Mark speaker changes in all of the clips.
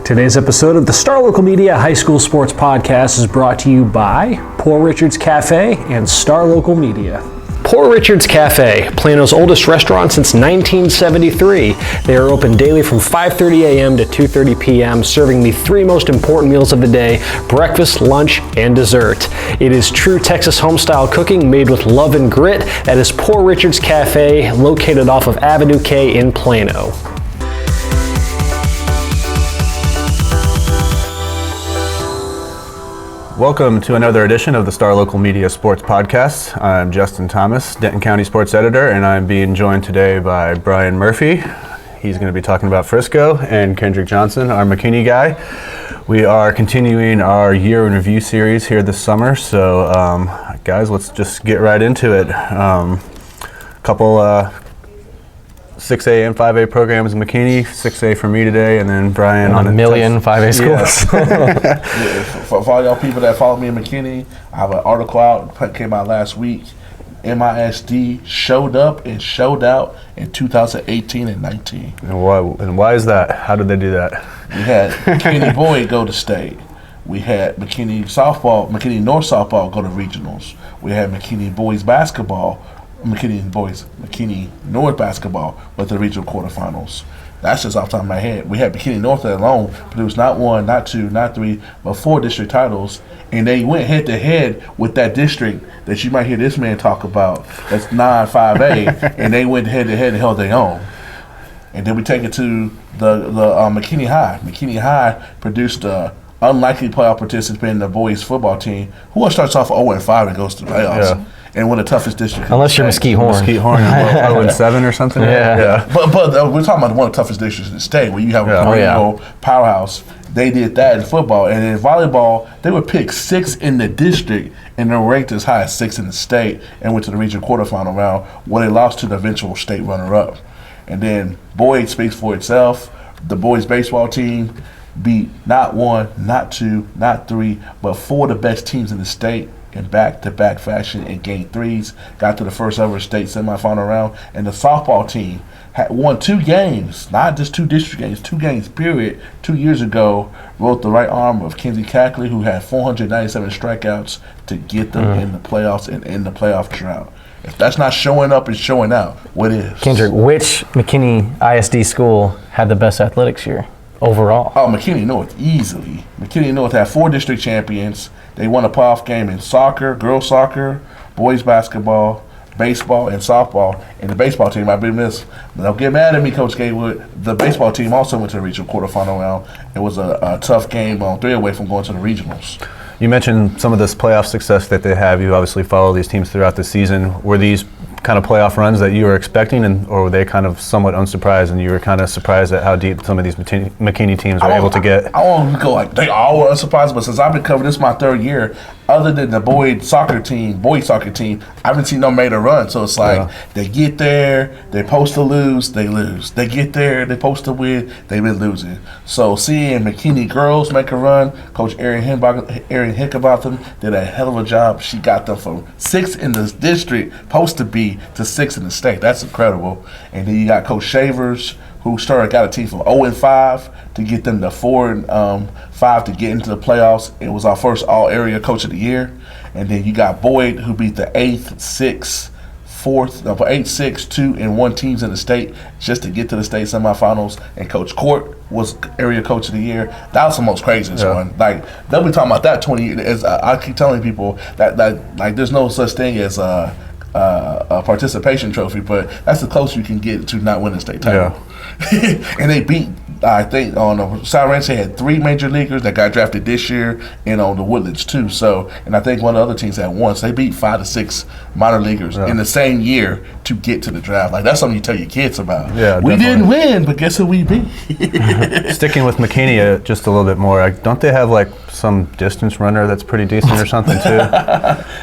Speaker 1: Today's episode of the Star Local Media High School Sports Podcast is brought to you by Poor Richard's Cafe and Star Local Media. Poor Richard's Cafe, Plano's oldest restaurant since 1973. They are open daily from 5:30 a.m. to 2:30 p.m., serving the three most important meals of the day: breakfast, lunch, and dessert. It is true Texas home-style cooking made with love and grit. That is Poor Richard's Cafe, located off of Avenue K in Plano.
Speaker 2: Welcome to another edition of the Star Local Media Sports Podcast. I'm Justin Thomas, Denton County Sports Editor, and I'm being joined today by Brian Murphy. He's going to be talking about Frisco, and Kendrick Johnson, our McKinney guy. We are continuing our year in review series here this summer, so guys, let's just get right into it. Couple 6A and 5A programs in McKinney, 6A for me today, and then Brian on
Speaker 3: a million 5A schools.
Speaker 4: Yes. For all y'all people that follow me in McKinney, I have an article out, came out last week. MKinney ISD showed up and showed out in 2018 and 19.
Speaker 2: And why is that? How did they do that?
Speaker 4: We had McKinney boy go to state. We had McKinney softball, McKinney North softball go to regionals. We had McKinney boys basketball, McKinney North basketball with the regional quarterfinals. That's just off the top of my head. We had McKinney North alone produced not one, not two, not three, but 4 district titles, and they went head to head with that district that you might hear this man talk about. That's 9-5A, and they went head to head and held their own. And then we take it to the McKinney High. McKinney High produced a unlikely playoff participant in the boys football team who starts off 0-5 and goes to the playoffs. Yeah. And one of the toughest districts.
Speaker 3: Unless you're Mesquite Horn.
Speaker 2: Mesquite Horn, 0-7 or something.
Speaker 3: Yeah.
Speaker 4: But we're talking about one of the toughest districts in the state, where you have a perennial powerhouse. They did that in football, and in volleyball, they were picked 6th in the district, and they're ranked as high as 6th in the state, and went to the regional quarterfinal round, where they lost to the eventual state runner-up. And then boys speaks for itself. The boys baseball team beat not 1, not 2, not 3, but 4 of the best teams in the state in back-to-back fashion and gained 3s, got to the first ever state semifinal round, and the softball team had won 2 games, not just 2 district games, 2 games, period. 2 years ago, wrote the right arm of Kenzie Cackley, who had 497 strikeouts to get them in the playoffs and in the playoff drought. If that's not showing up and showing out, what is?
Speaker 3: Kendrick, which McKinney ISD school had the best athletics year overall?
Speaker 4: Oh, McKinney North, easily. McKinney North had 4 district champions. They won a playoff game in soccer, girls soccer, boys basketball, baseball, and softball. And the baseball team, I've been missed. Don't get mad at me, Coach Gatewood. The baseball team also went to the regional quarterfinal round. It was a tough game, 3 away from going to the regionals.
Speaker 2: You mentioned some of this playoff success that they have. You obviously follow these teams throughout the season. Were these kind of playoff runs that you were expecting, or were they kind of somewhat unsurprised, and you were kind of surprised at how deep some of these McKinney teams were able to get?
Speaker 4: I won't go like they all were unsurprised, but since I've been covering this, my 3rd year, other than the boys soccer team, I haven't seen no major run. So it's like they get there, they're supposed to lose, they lose. They get there, they're supposed to win, they've been losing. So seeing McKinney girls make a run, Coach Erin Hickenbotham did a hell of a job. She got them from 6th in the district, supposed to be, to 6th in the state. That's incredible. And then you got Coach Shavers, who got a team from 0-5 to get them to 4-5 to get into the playoffs. It was our first all-area coach of the year. And then you got Boyd, who beat the 8th, 6th, 8, 6, 2, and 1 teams in the state just to get to the state semifinals. And Coach Court was area coach of the year. That was the most craziest one. Like, they'll be talking about that 20 years. I keep telling people that like there's no such thing as a participation trophy, but that's the closest you can get to not winning a state title. And they beat, I think, on the South Ranch, they had 3 major leaguers that got drafted this year, and on the Woodlands too. So, and I think one of the other teams had won. So they beat 5 to 6 minor leaguers in the same year to get to the draft. Like, that's something you tell your kids about.
Speaker 2: Yeah,
Speaker 4: we didn't win, but guess who we beat?
Speaker 2: Sticking with McKinney just a little bit more, don't they have like some distance runner that's pretty decent or something too?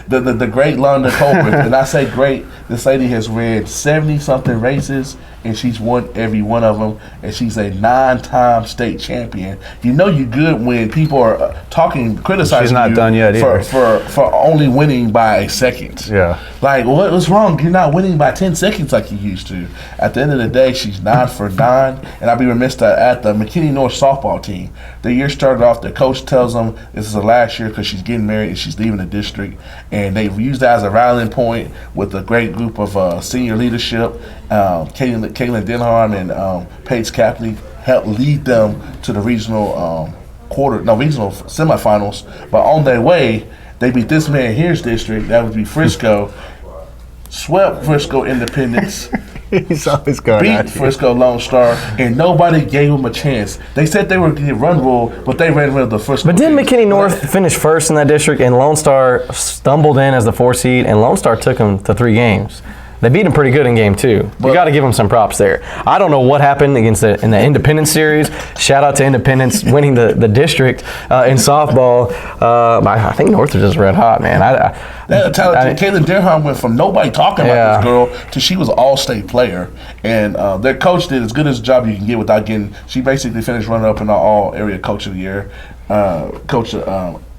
Speaker 4: the great London Colbert, and I say great. This lady has ran 70-something races, and she's won every one of them, and she's a 9-time state champion. You know you're good when people are criticizing
Speaker 2: She's not
Speaker 4: you
Speaker 2: done yet either.
Speaker 4: for only winning by a second.
Speaker 2: Yeah.
Speaker 4: Like, what's wrong? You're not winning by 10 seconds like you used to. At the end of the day, she's 9 for 9, and I'd be remiss at the McKinney North softball team. The year started off, the coach tells them this is the last year because she's getting married and she's leaving the district, and they've used that as a rallying point with a great group of senior leadership. Caitlin Denhardt and Paige Capley helped lead them to the regional semifinals. But on their way, they beat this man here's district. That would be Frisco. Swept Frisco Independence.
Speaker 2: He's always going
Speaker 4: Beat Frisco Lone Star, and nobody gave them a chance. They said they were going to get run rule, but they ran rid of the Frisco.
Speaker 3: But didn't McKinney North finish first in that district, and Lone Star stumbled in as the 4 seed, and Lone Star took them to 3 games. They beat them pretty good in game 2. You got to give them some props there. I don't know what happened in the Independence series. Shout out to Independence winning the district in softball. I think North was just red hot, man.
Speaker 4: Caitlin Denhardt went from nobody talking about this girl to she was an all-state player, and their coach did as good as a job you can get without getting. She basically finished runner-up in the all-area coach of the year. Coach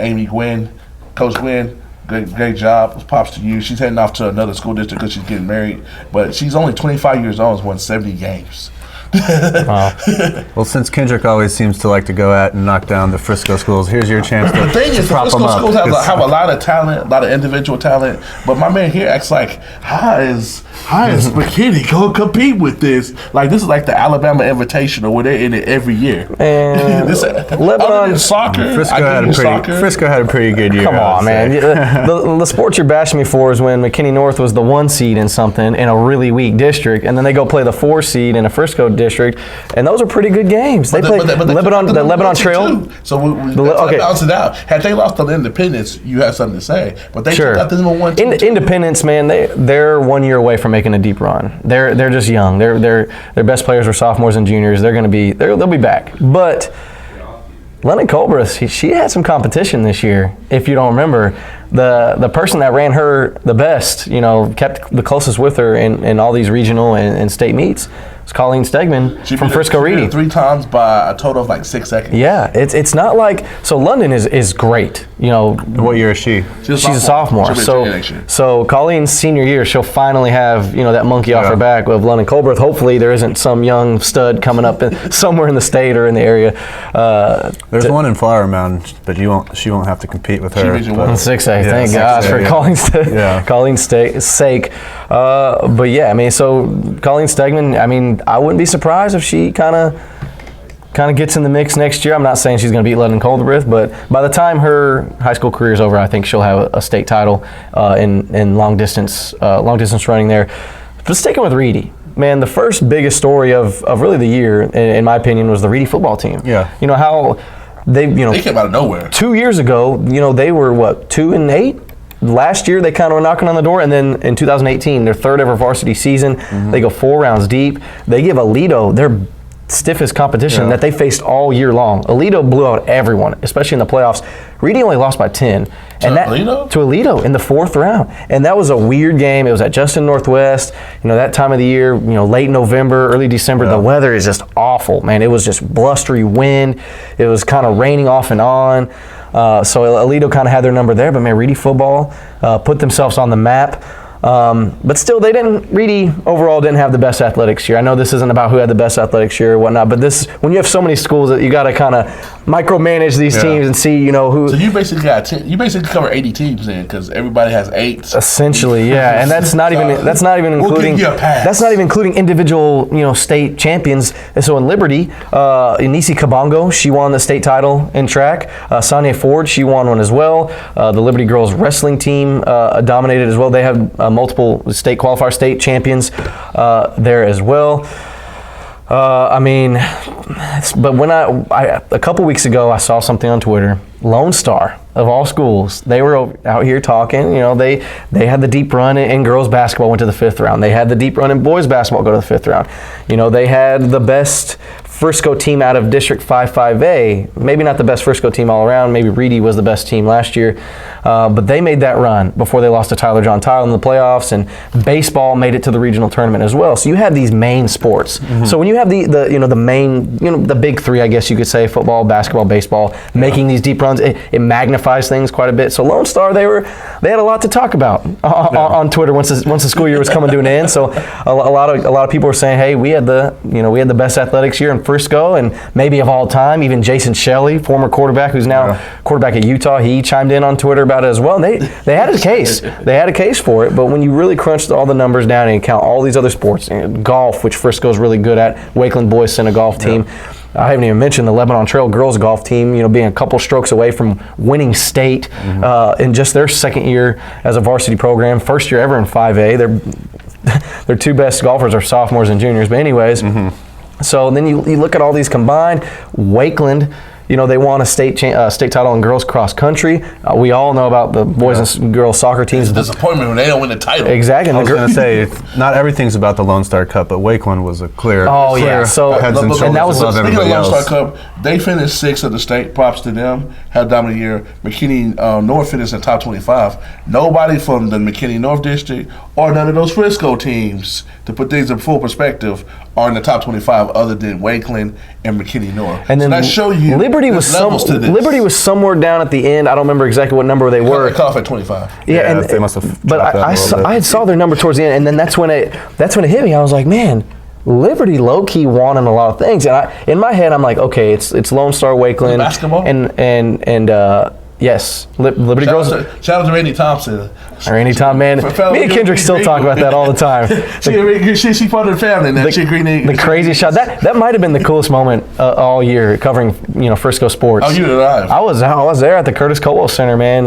Speaker 4: Amy Gwynn, Coach Gwynn. Great job. Props to you. She's heading off to another school district because she's getting married. But she's only 25 years old and has won 70 games.
Speaker 3: Wow.
Speaker 2: Well, since Kendrick always seems to like to go at and knock down the Frisco schools, here's your chance to
Speaker 4: The thing is, the
Speaker 2: prop
Speaker 4: Frisco
Speaker 2: them up.
Speaker 4: schools have a lot of talent, a lot of individual talent. But my man here acts like, how is McKinney going to compete with this? Like, this is like the Alabama Invitational where they're in it every year.
Speaker 3: And
Speaker 4: Lebanon soccer.
Speaker 2: Frisco had a pretty good year.
Speaker 3: Come on, man. The sports you're bashing me for is when McKinney North was the 1 seed in something in a really weak district, and then they go play the 4 seed in a Frisco district, and those are pretty good games. They played Lebanon Trail.
Speaker 4: So we balance it out. Had they lost to Independence, you have something to say. But they got the number 1 team.
Speaker 3: Independence, man, they're 1 year away from making a deep run. They're just young. Their best players are sophomores and juniors. They'll be back. But Lennon Colbreth, she had some competition this year. If you don't remember, the person that ran her the best, kept the closest with her in all these regional and state meets, was Colleen Stegman from Frisco Reedy.
Speaker 4: 3 times by a total of like 6 seconds.
Speaker 3: Yeah, it's not like London is great.
Speaker 2: What year is she?
Speaker 3: She's a sophomore. So Colleen's senior year, she'll finally have that monkey off her back with London Colbreth. Hopefully there isn't some young stud coming up somewhere in the state or in the area.
Speaker 2: There's one in Flower Mound, but she won't have to compete with her.
Speaker 3: 6A. Thank God for Colleen's sake. But yeah, I mean, so Colleen Stegman, I mean, I wouldn't be surprised if she kind of gets in the mix next year. I'm not saying she's going to beat London Colbreth, but by the time her high school career is over, I think she'll have a state title in long distance running there. But sticking with Reedy, man, the first biggest story of really the year, in my opinion, was the Reedy football team.
Speaker 2: Yeah.
Speaker 4: How they came out of nowhere.
Speaker 3: 2 years ago, they were 2-8. Last year, they kind of were knocking on the door, and then in 2018, their 3rd ever varsity season, they go 4 rounds deep. They give Aledo their stiffest competition that they faced all year long. Aledo blew out everyone, especially in the playoffs. Reedy only lost by 10. To Aledo in the 4th round. And that was a weird game. It was at Justin Northwest. That time of the year, late November, early December, the weather is just awful, man. It was just blustery wind. It was kind of raining off and on. So Aledo kind of had their number there, but man, Reedy football put themselves on the map. But still, Reedy overall didn't have the best athletics year. I know this isn't about who had the best athletics year or whatnot, but when you have so many schools that you got to kind of micromanage these teams and see, who.
Speaker 4: So you basically cover 80 teams then, because everybody has 8.
Speaker 3: Essentially, yeah, and that's not even including that's not even including individual state champions. And so in Liberty, Inisi Kabongo, she won the state title in track. Sonia Ford, she won one as well. The Liberty girls wrestling team dominated as well. They have multiple state qualifier state champions there as well. But when a couple weeks ago, I saw something on Twitter. Lone Star, of all schools, they were out here talking. They had the deep run in girls basketball, went to the 5th round. They had the deep run in boys basketball, go to the 5th round. They had the best Frisco team out of District 5-5A. Maybe not the best Frisco team all around. Maybe Reedy was the best team last year. But they made that run before they lost to Tyler John Tile in the playoffs. And baseball made it to the regional tournament as well. So you have these main sports. So when you have the main, the big three, I guess you could say, football, basketball, baseball, making these deep runs, it magnifies things quite a bit. So Lone Star, they had a lot to talk about on Twitter once the school year was coming to an end. So a lot of people were saying, hey, we had the best athletics year in Frisco, and maybe of all time. Even Jason Shelley, former quarterback who's now quarterback at Utah, he chimed in on Twitter about it as well. And they had a case. They had a case for it. But when you really crunched all the numbers down and count all these other sports, golf, which Frisco's really good at, Wakeland boys sent a golf team. I haven't even mentioned the Lebanon Trail girls golf team, being a couple strokes away from winning state in just their second year as a varsity program, first year ever in 5A. Their two best golfers are sophomores and juniors. But anyways, so then you look at all these combined. Wakeland, they won a state title in girls cross country. We all know about the boys and girls soccer teams.
Speaker 4: It's a disappointment when they don't win the title.
Speaker 3: Exactly.
Speaker 2: I was going to say, not everything's about the Lone Star Cup, but Wakeland was a clear.
Speaker 3: Oh yeah. So
Speaker 2: heads and shoulders above
Speaker 4: speaking of
Speaker 2: everybody
Speaker 4: Lone
Speaker 2: else.
Speaker 4: Star Cup, they finished 6th of the state. Props to them. Had a dominant year. McKinney North finished in the top 25. Nobody from the McKinney North district or none of those Frisco teams, to put things in full perspective, are in the top 25 other than Wakeland and McKinney North.
Speaker 3: And then
Speaker 4: so that show you
Speaker 3: Liberty was somewhere down at the end. I don't remember exactly what number they were.
Speaker 4: They cut off at 25.
Speaker 2: Yeah, and they must have.
Speaker 3: But I saw their number towards the end, and then that's when it hit me. I was like, man, Liberty low key won in a lot of things, and in my head I'm like, okay, it's Lone Star, Wakeland,
Speaker 4: basketball,
Speaker 3: and yes, Liberty girls.
Speaker 4: Shout out to Randy Thompson.
Speaker 3: Randy Tom, man. Me and Kendrick still talk about that all the time.
Speaker 4: She part of the family.
Speaker 3: The crazy shot. That might have been the coolest moment all year covering Frisco sports.
Speaker 4: Oh, you were alive.
Speaker 3: I was there at the Curtis Caldwell Center, man.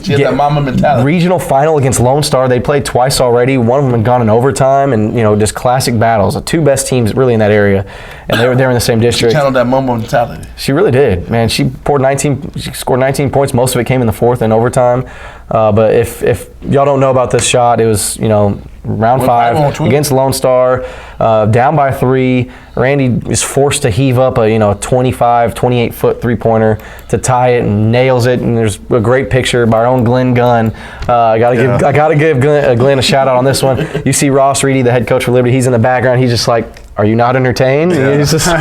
Speaker 4: She had that mama mentality.
Speaker 3: Regional final against Lone Star. They played twice already. One of them had gone in overtime, and just classic battles. The two best teams really in that area, and they were there in the same district.
Speaker 4: She channeled that mama mentality.
Speaker 3: She really did, man. She scored 19 points. Most of it came in the fourth in overtime. But if y'all don't know about this shot, it was round 5 against Lone Star, down by 3. Randy is forced to heave up a 25, 28-foot three-pointer to tie it and nails it. And there's a great picture by our own Glenn Gunn. I gotta give Glenn a shout out on this one. You see Ross Reedy, the head coach for Liberty. He's in the background. He's just like, are you not entertained? Yeah. He's just, he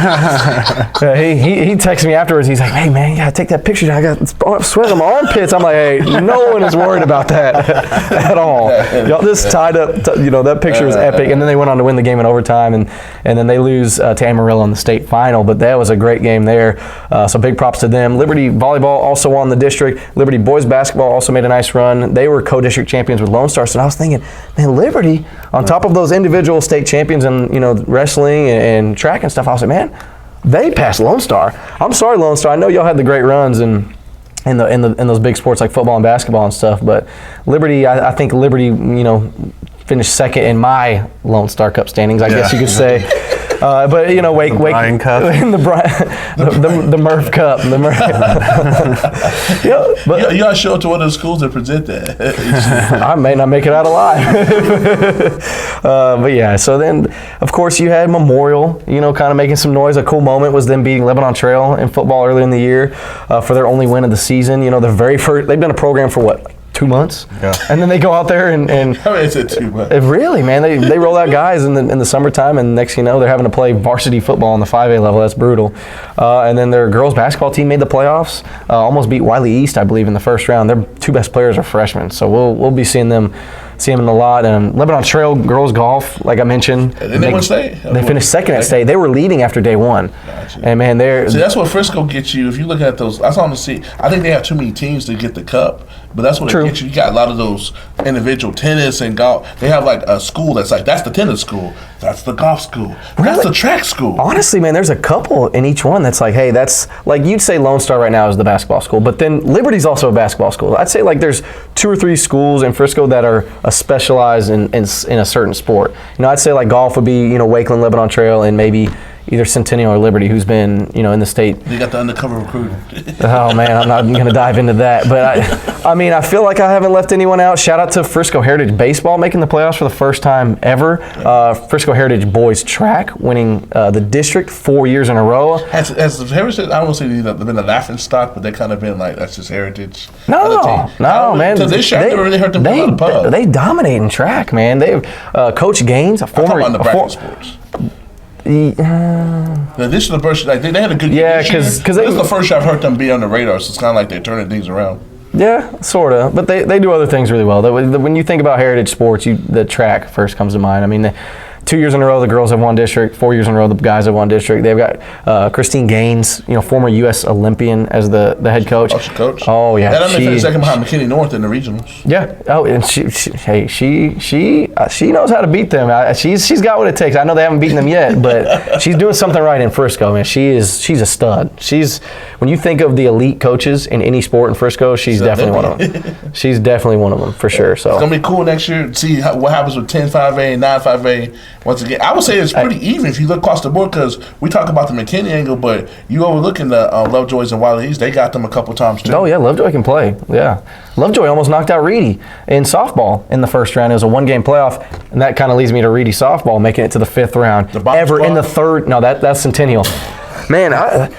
Speaker 3: texted me afterwards. He's like, hey, man, you got to take that picture. I got sweat on my armpits. I'm like, hey, no one is worried about that at all. Y'all just tied up, that picture was epic. And then they went on to win the game in overtime, and then they lose to Amarillo in the state final. But that was a great game there. So big props to them. Liberty volleyball also won the district. Liberty boys basketball also made a nice run. They were co-district champions with Lone Star. So I was thinking, man, Liberty, on top of those individual state champions and, wrestling and track and stuff, I was like, man, they passed Lone Star. I'm sorry, Lone Star. I know y'all had the great runs in those big sports like football and basketball and stuff, but Liberty, I think Liberty, finished second in my Lone Star Cup standings, I guess you could say. But Wake
Speaker 2: Brian Cup,
Speaker 3: the Murph Cup,
Speaker 4: but you gotta show it to one of the schools that present that.
Speaker 3: I may not make it out alive. But yeah, so then of course you had Memorial, kind of making some noise. A cool moment was them beating Lebanon Trail in football earlier in the year for their only win of the season. The very first, they've been a program for what? 2 months, and then they go out there and
Speaker 4: it's a 2 months.
Speaker 3: Really, man, they roll out guys in the summertime, and next thing you know, they're having to play varsity football on the 5A level. That's brutal. And then their girls basketball team made the playoffs, almost beat Wiley East, I believe, in the first round. Their two best players are freshmen, so we'll be seeing them a lot. And Lebanon Trail girls golf, like I mentioned,
Speaker 4: they won state.
Speaker 3: They finished second at state. They were leading after day one.
Speaker 4: Gotcha.
Speaker 3: And man,
Speaker 4: that's what Frisco gets you. If you look at those, that's on the seat. I think they have too many teams to get the cup, but that's what it gets you. You got a lot of those individual tennis and golf. They have like a school that's the tennis school, that's the golf school, that's the track school.
Speaker 3: Honestly, man, there's a couple in each one that's like, hey, that's like, you'd say Lone Star right now is the basketball school, but then Liberty's also a basketball school. I'd say like there's 2 or 3 schools in Frisco that are specialized in a certain sport. I'd say like golf would be, Wakeland, Lebanon Trail, and maybe either Centennial or Liberty, who's been, in the state.
Speaker 4: You got the undercover recruiting.
Speaker 3: Oh man, I'm not going to dive into that. But I feel like I haven't left anyone out. Shout out to Frisco Heritage Baseball making the playoffs for the first time ever. Frisco Heritage Boys Track winning the district 4 years in a row.
Speaker 4: Has Heritage, I don't say they've been a laughing stock, but they kind of been like, that's just Heritage.
Speaker 3: No, man.
Speaker 4: So this year, I never really heard them play on the pub.
Speaker 3: They dominate in track, man. They've Coach Gaines, a former.
Speaker 4: I'm talking about the bracket sports. This is the first, like, they had a good
Speaker 3: year.
Speaker 4: Yeah, because this is the first year I've heard them be on the radar, so it's kind of like they're turning things around.
Speaker 3: Yeah, sort of. But they do other things really well. When you think about heritage sports, the track first comes to mind. I mean, 2 years in a row, the girls have won district. 4 years in a row, the guys have won district. They've got Christine Gaines, former U.S. Olympian, as the head coach.
Speaker 4: Oh, she's coach.
Speaker 3: Oh, yeah.
Speaker 4: And they finished second behind McKinney North in the regionals.
Speaker 3: Yeah. Oh, and she knows how to beat them. She's got what it takes. I know they haven't beaten them yet, but she's doing something right in Frisco, man. She's a stud. When you think of the elite coaches in any sport in Frisco, she's definitely one of them. She's definitely one of them for sure. So
Speaker 4: it's gonna be cool next year to see what happens with 10-5A and 9-5A. Once again, I would say it's pretty even if you look across the board, because we talk about the McKinney angle, but you overlooking the Lovejoys and Wiley East. They got them a couple times too.
Speaker 3: Oh yeah, Lovejoy can play. Yeah, Lovejoy almost knocked out Reedy in softball in the first round. It was a 1-game playoff, and that kind of leads me to Reedy softball making it to the 5th round. In the third. No, that's Centennial. Man,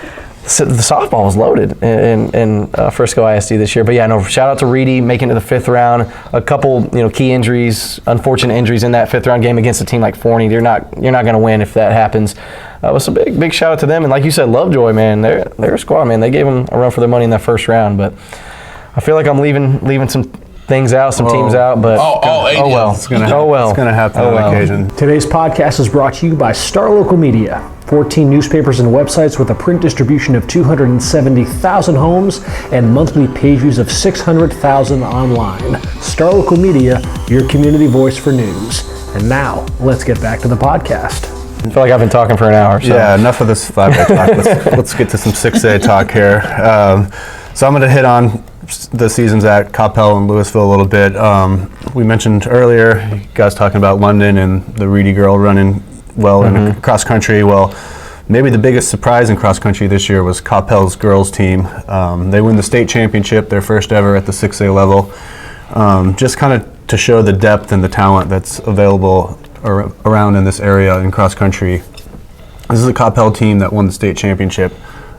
Speaker 3: so the softball was loaded in Frisco ISD this year. But yeah, no, shout out to Reedy making it to the 5th round. A couple, key injuries, unfortunate injuries in that 5th round game against a team like Forney. You're not going to win if that happens. It was a big shout out to them. And like you said, Lovejoy, man, they're a squad, man. They gave them a run for their money in that first round. But I feel like I'm leaving some things out, some teams out, but oh well.
Speaker 2: It's going to happen on occasion.
Speaker 1: Today's podcast is brought to you by Star Local Media. 14 newspapers and websites with a print distribution of 270,000 homes and monthly page views of 600,000 online. Star Local Media, your community voice for news. And now, let's get back to the podcast.
Speaker 3: I feel like I've been talking for an hour. So.
Speaker 2: Yeah, enough of this 5A talk. Let's get to some 6A talk here. So I'm going to hit on the seasons at Coppell and Lewisville a little bit. We mentioned earlier, you guys talking about London and the Reedy girl running well in cross country. Well, maybe the biggest surprise in cross country this year was Coppell's girls team. They win the state championship, their first ever at the 6A level. Just kind of to show the depth and the talent that's available around in this area in cross country. This is a Coppell team that won the state championship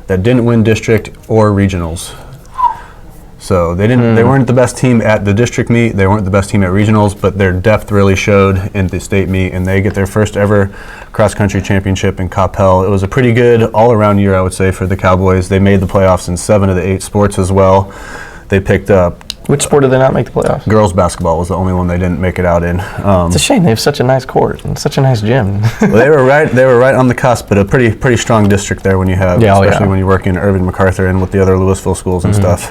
Speaker 2: that didn't win district or regionals. So they weren't the best team at the district meet, they weren't the best team at regionals, but their depth really showed in the state meet, and they get their first ever cross-country championship in Coppell. It was a pretty good all-around year, I would say, for the Cowboys. They made the playoffs in 7 of the 8 sports as well. They picked up...
Speaker 3: Which sport did they not make the playoffs?
Speaker 2: Girls basketball was the only one they didn't make it out in.
Speaker 3: It's a shame. They have such a nice court and such a nice gym.
Speaker 2: Well, they were right on the cusp, but a pretty strong district there when you have, especially when you work in Irving MacArthur and with the other Lewisville schools and stuff.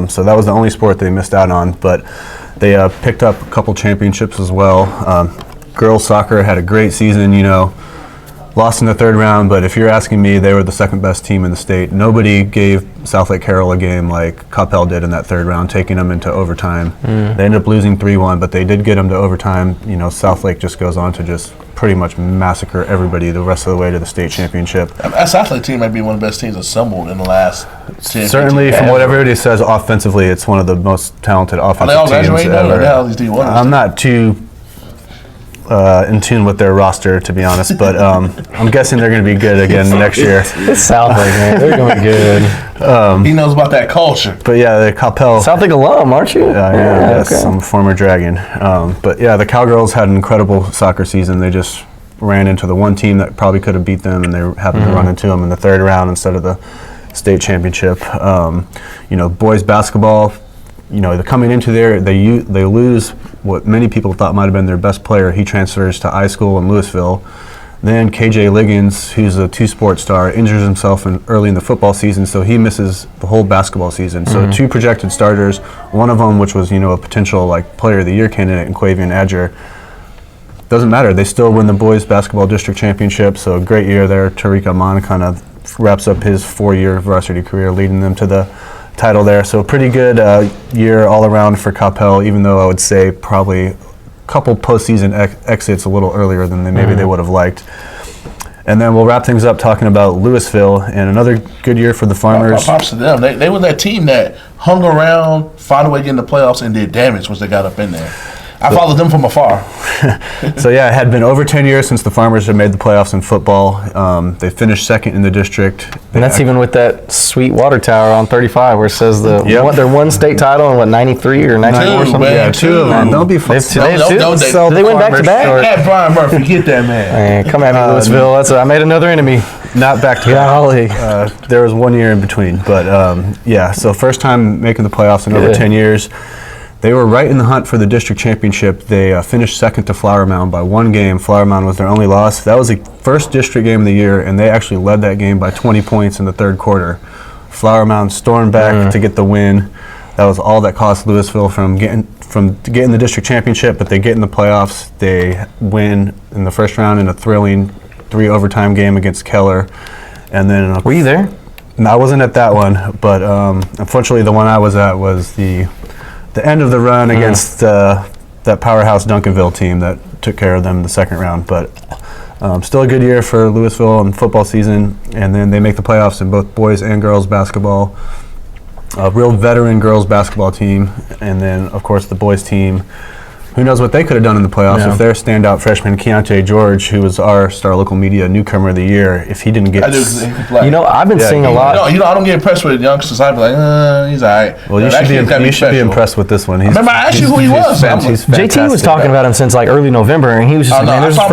Speaker 2: So that was the only sport they missed out on, but they picked up a couple championships as well. Girls soccer had a great season, lost in the 3rd round, but if you're asking me, they were the 2nd best team in the state. Nobody gave South Lake Carroll a game like Coppell did in that 3rd round, taking them into overtime. They ended up losing 3-1, but they did get them to overtime. South Lake just goes on to just pretty much massacre everybody the rest of the way to the state championship.
Speaker 4: That South Lake team might be one of the best teams assembled in the last 10
Speaker 2: Certainly, from what everybody says, offensively, it's one of the most talented offensive teams ever. I'm not too in tune with their roster, to be honest, but I'm guessing they're going to be good again next year.
Speaker 3: It's South Lake, man. They're going good.
Speaker 4: He knows about that culture.
Speaker 2: But yeah, the Coppell.
Speaker 3: South Lake alum, aren't you?
Speaker 2: Yes,
Speaker 3: okay.
Speaker 2: I'm a former Dragon. But yeah, the Cowgirls had an incredible soccer season. They just ran into the one team that probably could have beat them, and they happened to run into them in the 3rd round instead of the state championship. Boys basketball. They're coming into there, they lose what many people thought might have been their best player. He transfers to I School in Lewisville. Then KJ Liggins, who's a 2-sport star, injures himself early in the football season, so he misses the whole basketball season. So 2 projected starters, one of them which was a potential player of the year candidate in Quavian Adger. Doesn't matter, they still win the boys basketball district championship, so a great year there. Tariq Aman kind of wraps up his 4-year varsity career, leading them to the title there. So pretty good year all around for Coppell, even though I would say probably a couple postseason exits a little earlier than they would have liked. And then we'll wrap things up talking about Lewisville and another good year for the Farmers.
Speaker 4: Props to them. They were that team that hung around, found a way to get in the playoffs, and did damage once they got up in there. I followed them from afar.
Speaker 2: So yeah, it had been over 10 years since the Farmers had made the playoffs in football. They finished second in the district.
Speaker 3: And that's even with that sweet water tower on 35 where it says their one state title in 93 or 94 or something.
Speaker 2: Yeah, two of them. Don't be fun.
Speaker 3: They went back to back.
Speaker 4: At Brian Murphy, get that man.
Speaker 3: Come at me, Lewisville. I made another enemy.
Speaker 2: Not back to back. There was 1 year in between, but yeah. So first time making the playoffs in over 10 years. They were right in the hunt for the district championship. They finished second to Flower Mound by 1 game. Flower Mound was their only loss. That was the first district game of the year, and they actually led that game by 20 points in the third quarter. Flower Mound stormed back to get the win. That was all that cost Lewisville from getting the district championship, but they get in the playoffs. They win in the first round in a thrilling 3 overtime game against Keller. And then
Speaker 3: Were you there?
Speaker 2: No, I wasn't at that one, but unfortunately the one I was at was the end of the run against that powerhouse Duncanville team that took care of them in the second round. But still a good year for Lewisville in football season. And then they make the playoffs in both boys and girls basketball. A real veteran girls basketball team. And then, of course, the boys team. Who knows what they could have done in the playoffs if their standout freshman Keontae George, who was our Star Local Media Newcomer of the Year, if he didn't get...
Speaker 3: I've been seeing a lot...
Speaker 4: I don't get impressed with youngsters. I'd be like, he's all right.
Speaker 2: Well, you should be impressed with this one.
Speaker 4: Remember, I asked you who he was.
Speaker 3: JT was talking about him since like early November, and he was just like, man, there's a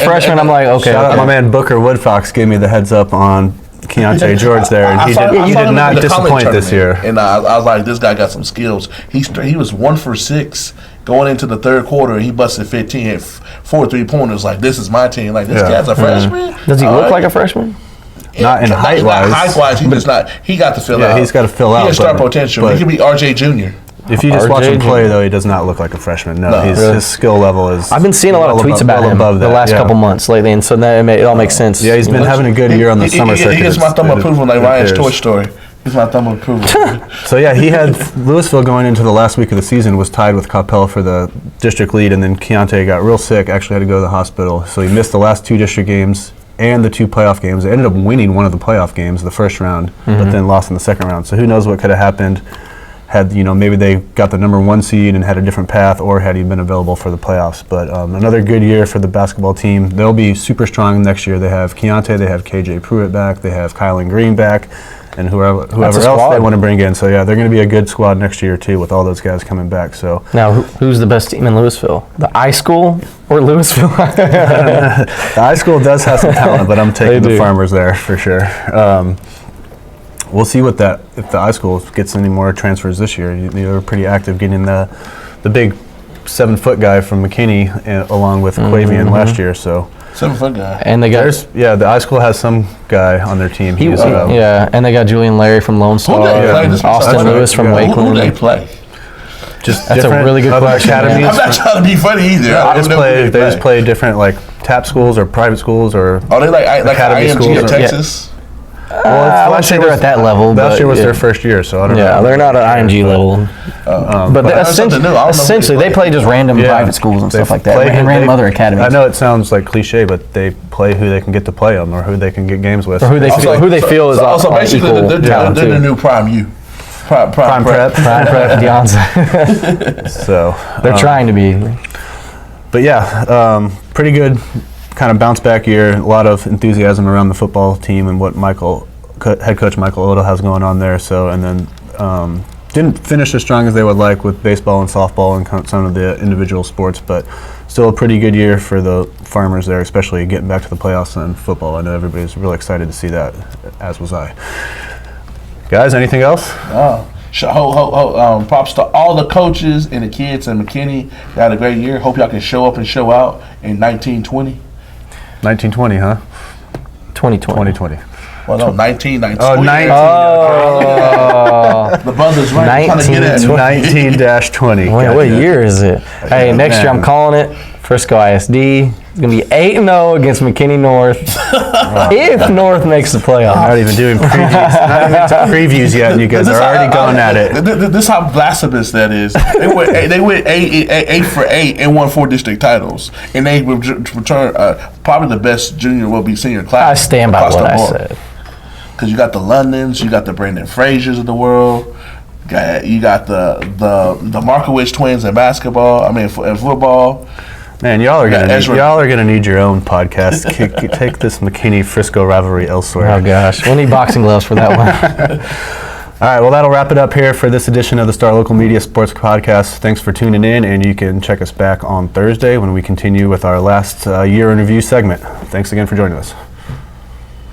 Speaker 3: freshman, I'm like, okay.
Speaker 2: Shout out my man Booker Woodfox gave me the heads up on Keontae George there, and he did not disappoint this year.
Speaker 4: And I was like, this guy got some skills. He was 1 for 6 going into the third quarter, and he busted 15, hit 4 3-pointers. Like, this is my team. Like, this guy's a freshman.
Speaker 3: Does he look like a freshman?
Speaker 2: Not in height-wise.
Speaker 4: Height-wise, he does not. He got to fill out.
Speaker 2: Yeah, he's got to fill out.
Speaker 4: He has star potential. He could be RJ Jr.
Speaker 2: If you just watch him play, though, he does not look like a freshman. No, his skill level is...
Speaker 3: I've been seeing a lot of tweets about him the last couple months lately, and so it all makes sense.
Speaker 2: Yeah, he's been having a good year on the summer circuit.
Speaker 4: He gets my thumb approval like Ryan's Toy Story. He's my thumb approval.
Speaker 2: So, yeah, he had Lewisville going into the last week of the season was tied with Coppell for the district lead, and then Keontae got real sick, actually had to go to the hospital. So he missed the last 2 district games and the 2 playoff games. They ended up winning one of the playoff games, the first round, but then lost in the second round. So who knows what could have happened had, maybe they got the number 1 seed and had a different path, or had he been available for the playoffs. But another good year for the basketball team. They'll be super strong next year. They have Keontae, they have KJ Pruitt back, they have Kylan Green back, and whoever else they want to bring in. So, yeah, they're going to be a good squad next year, too, with all those guys coming back. So
Speaker 3: now, who's the best team in Lewisville? The I School or Lewisville?
Speaker 2: The I School does have some talent, but I'm taking the Farmers there for sure. We'll see if the I School gets any more transfers this year. They were pretty active getting the big 7-foot guy from McKinney along with Quavian last year. So
Speaker 4: 7-foot guy.
Speaker 3: And they got
Speaker 2: the I School has some guy on their team.
Speaker 3: And they got Julian Larry from Lone Star, Austin Lewis from Wakeland.
Speaker 4: Who they play?
Speaker 3: That's a really good question.
Speaker 4: I'm not trying to be funny either.
Speaker 2: They just play different tap schools or private schools or
Speaker 4: they like
Speaker 2: academy
Speaker 4: IMG
Speaker 2: schools
Speaker 4: of Texas.
Speaker 3: I wouldn't say they're at that level.
Speaker 2: Last year was their first year, so I don't know.
Speaker 3: Yeah, they're not at IMG level. But essentially, they play just random private schools and stuff like that, and random other academies.
Speaker 2: I know it sounds like cliche, but they play who they can get to play them, or who they can get games with,
Speaker 3: or who they feel is
Speaker 4: also basically they're the new Prime U.
Speaker 2: Prime Prep,
Speaker 3: Beyonce.
Speaker 2: So
Speaker 3: they're trying to be.
Speaker 2: But yeah, pretty good kind of bounce back year. A lot of enthusiasm around the football team and what head coach Michael Odell has going on there. So, and then didn't finish as strong as they would like with baseball and softball and some of the individual sports, but still a pretty good year for the Farmers there, especially getting back to the playoffs in football. I know everybody's really excited to see that, as was I. Guys, anything else?
Speaker 4: Props to all the coaches and the kids in McKinney. They had a great year. Hope y'all can show up and show out in 1920.
Speaker 2: 1920, huh?
Speaker 3: 2020.
Speaker 4: Well, no, 19.
Speaker 2: Oh, 19.
Speaker 4: The buzzer's right.
Speaker 2: 19-20.
Speaker 3: What year is it? Hey, next year I'm calling it Frisco ISD. Going to be 8-0 against McKinney North. If North makes the playoffs.
Speaker 2: Not even doing previews. Not even to previews yet, and you guys are already going at it.
Speaker 4: This is how blasphemous that is. They went 8 for 8 and won 4 district titles, and they return probably the best junior will be senior class.
Speaker 3: I stand by what I said.
Speaker 4: Because you got the Londons, you got the Brandon Fraziers of the world, you got the Markowitz twins in basketball. I mean, in football.
Speaker 2: Man, y'all are gonna need your own podcast. Take this McKinney Frisco rivalry elsewhere.
Speaker 3: Oh gosh, we'll need boxing gloves for that one.
Speaker 2: All right, well, that'll wrap it up here for this edition of the Star Local Media Sports Podcast. Thanks for tuning in, and you can check us back on Thursday when we continue with our last year in review segment. Thanks again for joining us.